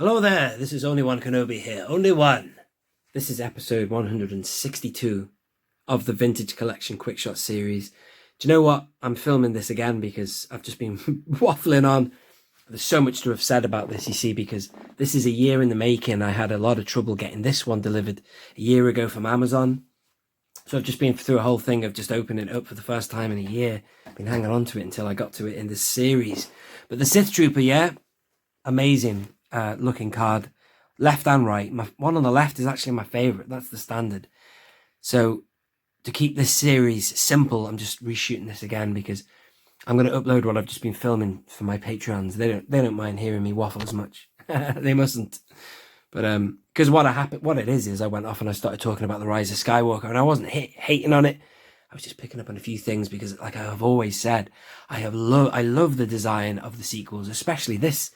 Hello there, this is Only One Kenobi here. Only one. This is episode 162 of the Vintage Collection Quickshot series. Do you know what? I'm filming this again because I've just been waffling on. There's so much to have said about this, you see, because this is a year in the making. I had a lot of trouble getting this one delivered a year ago from Amazon. So I've just been through a whole thing of just opening it up for the first time in a year. I've been hanging on to it until I got to it in this series. But the Sith Trooper, yeah, amazing. Looking card, left and right. My one on the left is actually my favorite. That's the standard. So to keep this series simple, I'm just reshooting this again because I'm going to upload what I've just been filming for my Patreons. They don't mind hearing me waffle as much. They mustn't. But because what it is I went off and I started talking about the Rise of Skywalker, and I wasn't hating on it. I was just picking up on a few things because, like I have always said, I love the design of the sequels, especially this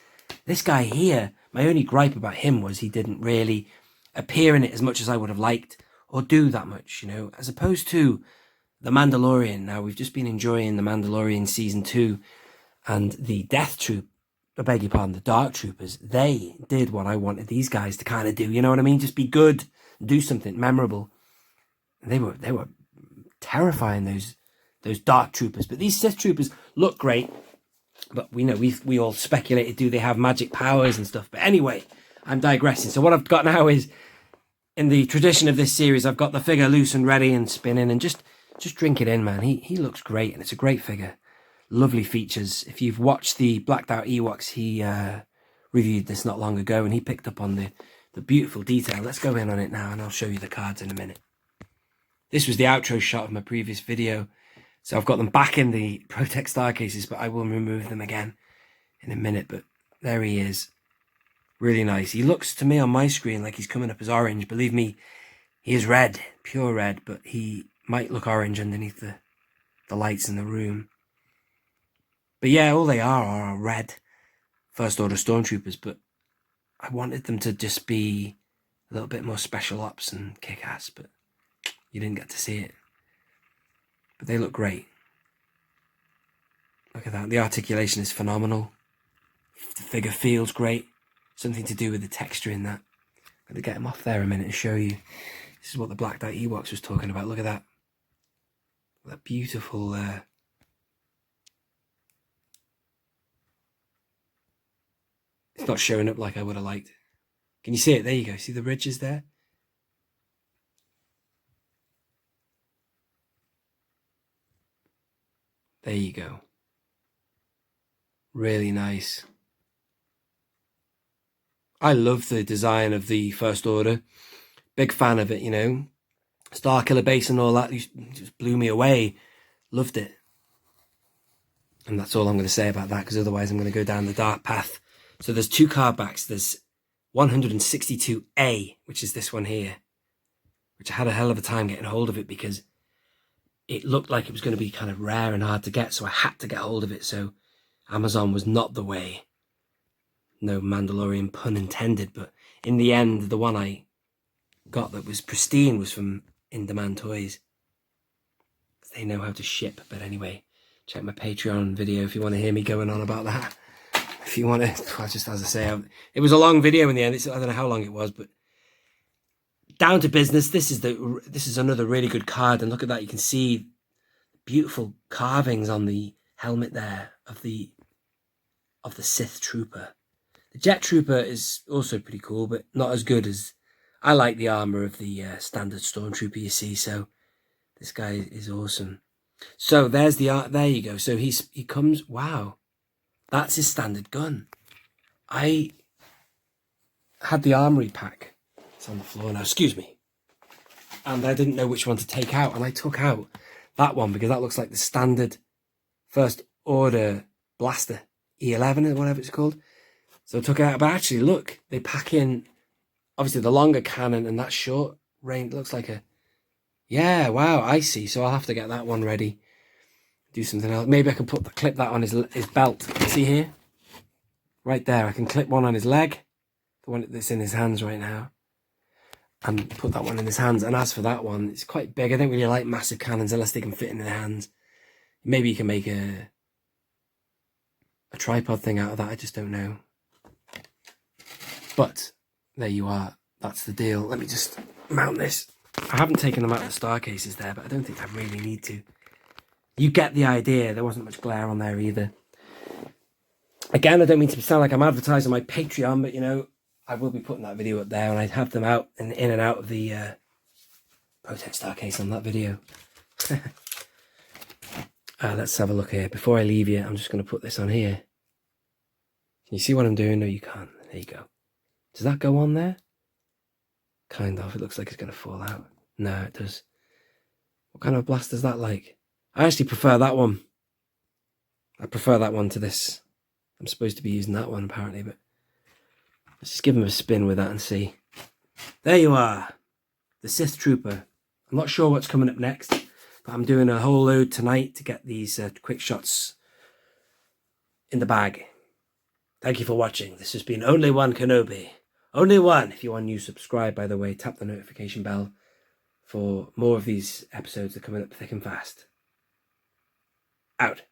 guy here. My only gripe about him was he didn't really appear in it as much as I would have liked, or do that much, you know, as opposed to The Mandalorian. Now, we've just been enjoying The Mandalorian Season 2, and the Death Troop, I beg your pardon, the Dark Troopers, they did what I wanted these guys to kind of do, you know what I mean? Just be good, do something memorable. And they were terrifying, those Dark Troopers. But these Sith Troopers look great. But we know we all speculated, do they have magic powers and stuff? But anyway, I'm digressing. So what I've got now is, in the tradition of this series, I've got the figure loose and ready and spinning, and just drink it in, man. He looks great, and it's a great figure. Lovely features. If you've watched the Blacked Out Ewoks, he reviewed this not long ago, and he picked up on the beautiful detail. Let's go in on it now, and I'll show you the cards in a minute. This was the outro shot of my previous video. So I've got them back in the Protect Star cases, but I will remove them again in a minute. But there he is. Really nice. He looks to me on my screen like he's coming up as orange. Believe me, he is red, pure red, but he might look orange underneath the lights in the room. But yeah, all they are red First Order Stormtroopers, but I wanted them to just be a little bit more special ops and kick-ass, but you didn't get to see it. But they look great. Look at that. The articulation is phenomenal. The figure feels great. Something to do with the texture in that. I'm going to get him off there a minute and show you. This is what the Blacked Out Ewoks was talking about. Look at that. That beautiful... It's not showing up like I would have liked. Can you see it? There you go. See the ridges there? There you go. Really nice. I love the design of the First Order. Big fan of it, you know. Starkiller Base and all that just blew me away. Loved it. And that's all I'm going to say about that, because otherwise I'm going to go down the dark path. So there's two card backs. There's 162A, which is this one here, which I had a hell of a time getting hold of it because it looked like it was going to be kind of rare and hard to get, so I had to get hold of it. So Amazon was not the way. No Mandalorian pun intended, but in the end, the one I got that was pristine was from In Demand Toys. They know how to ship. But anyway, check my Patreon video if you want to hear me going on about that. If you want to, just as I say, it was a long video in the end. I don't know how long it was, but down to business. This is another really good card, and look at that. You can see beautiful carvings on the helmet there of the Sith Trooper. The Jet Trooper is also pretty cool, but not as good as... I like the armor of the standard Stormtrooper, you see. So this guy is awesome. So there's the art. There you go. So he comes. Wow, that's his standard gun. I had the armory pack. It's on the floor now, excuse me. And I didn't know which one to take out, and I took out that one because that looks like the standard First Order blaster, E11 or whatever it's called. So I took it out, but actually look, they pack in obviously the longer cannon and that short range. Looks like a... Yeah, wow, I see. So I'll have to get that one ready. Do something else. Maybe I can clip that on his belt. See here? Right there, I can clip one on his leg, the one that's in his hands right now, and put that one in his hands. And as for that one, it's quite big. I don't really like massive cannons unless they can fit in their hands. Maybe you can make a tripod thing out of that. I just don't know. But there you are. That's the deal. Let me just mount this. I haven't taken them out of the star cases there, but I don't think I really need to. You get the idea. There wasn't much glare on there either. Again, I don't mean to sound like I'm advertising my Patreon, but, you know, I will be putting that video up there, and I'd have them out and in and out of the Protect star case on that video. Let's have a look here. Before I leave you, I'm just going to put this on here. Can you see what I'm doing? No, you can't. There you go. Does that go on there? Kind of. It looks like it's going to fall out. No, it does. What kind of blaster's that like? I actually prefer that one. I prefer that one to this. I'm supposed to be using that one apparently, but let's just give him a spin with that and see. There you are. The Sith Trooper. I'm not sure what's coming up next, but I'm doing a whole load tonight to get these quick shots in the bag. Thank you for watching. This has been Only One Kenobi. Only one. If you are new, subscribe, by the way. Tap the notification bell for more of these episodes that are coming up thick and fast. Out.